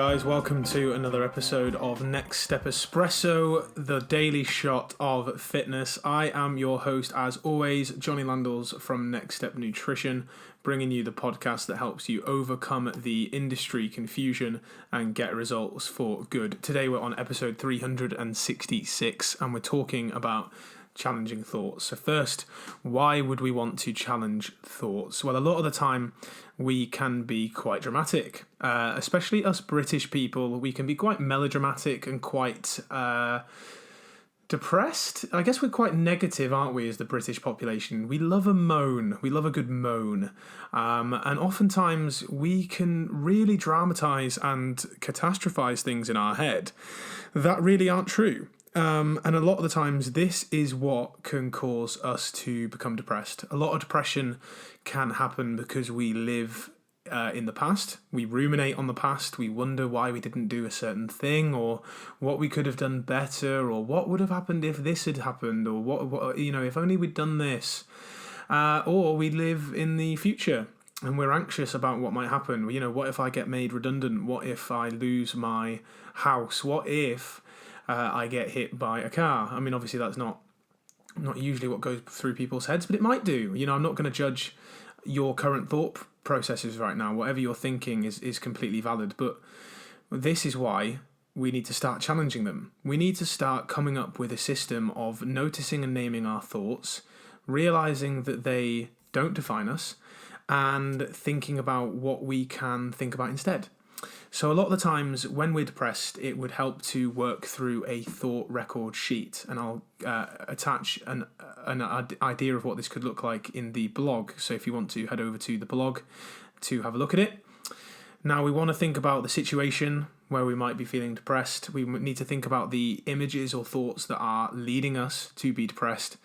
guys, welcome to another episode of Next Step Espresso, the daily shot of fitness. I am your host, as always, Johnny Landals from Next Step Nutrition, bringing you the podcast that helps you overcome the industry confusion and get results for good. Today we're on episode 366 and we're talking about challenging thoughts. So first, why would we want to challenge thoughts? Well, a lot of the time we can be quite dramatic, especially us British people. We can be quite melodramatic and quite depressed. I guess we're quite negative, aren't we, as the British population? We love a moan. We love a good moan. And oftentimes we can really dramatise and catastrophize things in our head that really aren't true. And a lot of the times this is what can cause us to become depressed. A lot of depression can happen because we live in the past. We ruminate on the past. We wonder why we didn't do a certain thing, or what we could have done better, or what would have happened if this had happened, or what if only we'd done this. Or we live in the future and we're anxious about what might happen. What if I get made redundant? What if I lose my house? What if I get hit by a car? I mean, obviously that's not usually what goes through people's heads, but it might do. I'm not going to judge your current thought processes right now. Whatever you're thinking is completely valid, but this is why we need to start challenging them. We need to start coming up with a system of noticing and naming our thoughts, realizing that they don't define us, and thinking about what we can think about instead. So a lot of the times when we're depressed, it would help to work through a thought record sheet, and I'll attach an idea of what this could look like in the blog. So if you want to head over to the blog to have a look at it. Now we want to think about the situation where we might be feeling depressed. We need to think about the images or thoughts that are leading us to be depressed.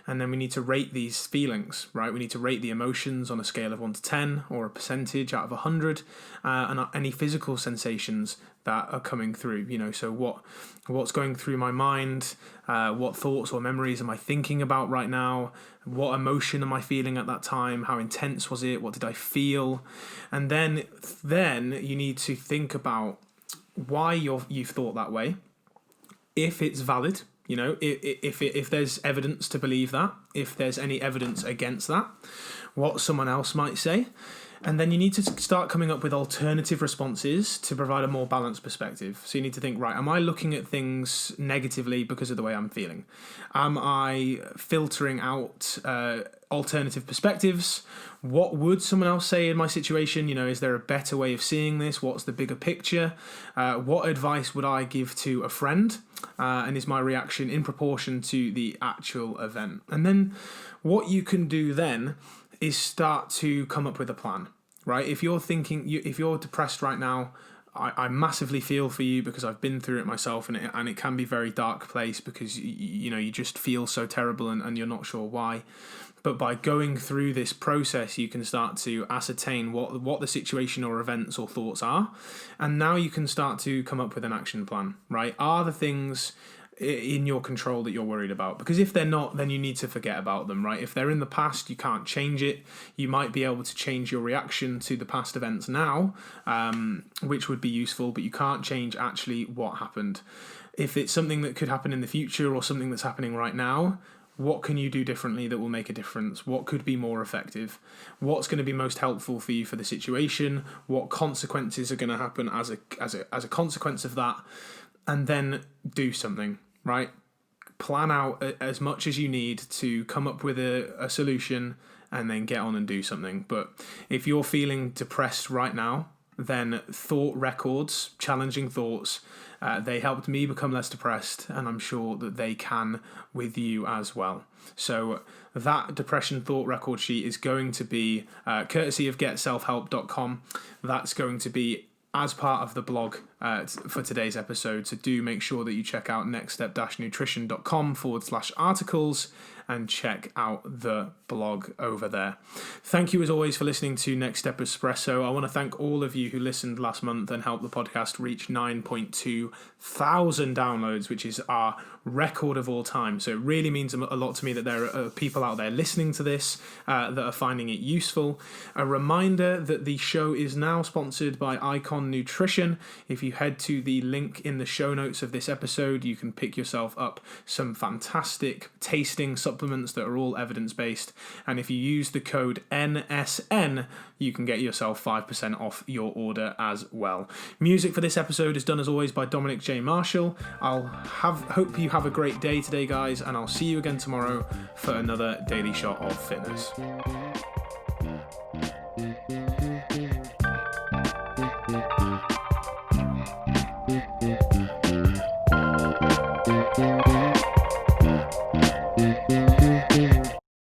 And then we need to rate these feelings, right? We need to rate the emotions on a scale of 1 to 10 or a percentage out of 100, and any physical sensations that are coming through. So what's going through my mind? What thoughts or memories am I thinking about right now? What emotion am I feeling at that time? How intense was it? What did I feel? And then you need to think about why you've thought that way, if it's valid. If there's evidence to believe that, if there's any evidence against that, what someone else might say. And then you need to start coming up with alternative responses to provide a more balanced perspective. So you need to think, right, am I looking at things negatively because of the way I'm feeling? Am I filtering out alternative perspectives? What would someone else say in my situation? Is there a better way of seeing this? What's the bigger picture? What advice would I give to a friend? And is my reaction in proportion to the actual event? And then what you can do then is start to come up with a plan, right? If you're depressed right now, I massively feel for you, because I've been through it myself, and it can be a very dark place, because you just feel so terrible and you're not sure why. But by going through this process, you can start to ascertain what the situation or events or thoughts are, and now you can start to come up with an action plan, right? Are the things in your control that you're worried about? Because if they're not, then you need to forget about them, right? If they're in the past, you can't change it. You might be able to change your reaction to the past events now, which would be useful, but you can't change actually what happened. If it's something that could happen in the future or something that's happening right now, what can you do differently that will make a difference? What could be more effective? What's going to be most helpful for you for the situation? What consequences are going to happen as a consequence of that? And then do something, right? Plan out as much as you need to come up with a solution, and then get on and do something. But if you're feeling depressed right now, then thought records, challenging thoughts, they helped me become less depressed, and I'm sure that they can with you as well. So that depression thought record sheet is going to be courtesy of getselfhelp.com. That's going to be as part of the blog for today's episode. So do make sure that you check out nextstep-nutrition.com/articles and check out the blog over there. Thank you as always for listening to Next Step Espresso. I want to thank all of you who listened last month and helped the podcast reach 9.2 thousand downloads, which is our record of all time. So it really means a lot to me that there are people out there listening to this that are finding it useful. A reminder that the show is now sponsored by Icon Nutrition. If you head to the link in the show notes of this episode, you can pick yourself up some fantastic tasting supplements that are all evidence-based. And if you use the code NSN, you can get yourself 5% off your order as well. Music for this episode is done as always by Dominic J. Marshall. Hope you have a great day today, guys, and I'll see you again tomorrow for another Daily Shot of Fitness.